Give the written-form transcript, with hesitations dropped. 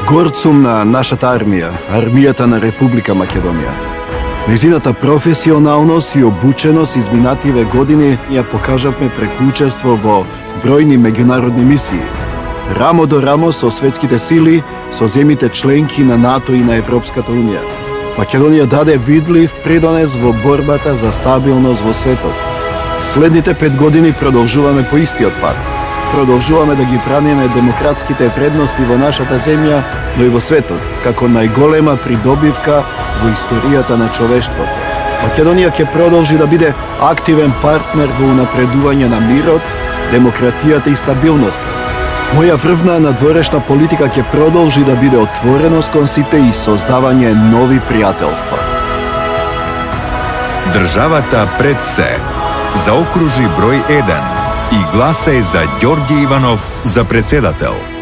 Горцум на нашата армија, армијата на Република Македонија. Незината професионалност и обученост изминативе години ја покажавме преку учество во бројни меѓународни мисии, рамо до рамо со светските сили, со земите членки на НАТО и на Европската Унија. Македонија даде видлив придонес во борбата за стабилност во светот. Следните 5 години продолжуваме по истиот пат. Продолжуваме да ги браниме демократските вредности во нашата земја, но и во светот, како најголема придобивка во историјата на човештвото. Македонија ќе продолжи да биде активен партнер во унапредување на мирот, демократијата и стабилноста. Моја врвна надворешна политика ќе продолжи да биде отвореност кон сите и создавање нови пријателства. Државата пред се. Заокружи број 1 и гласај за Ѓорѓе Иванов за председател.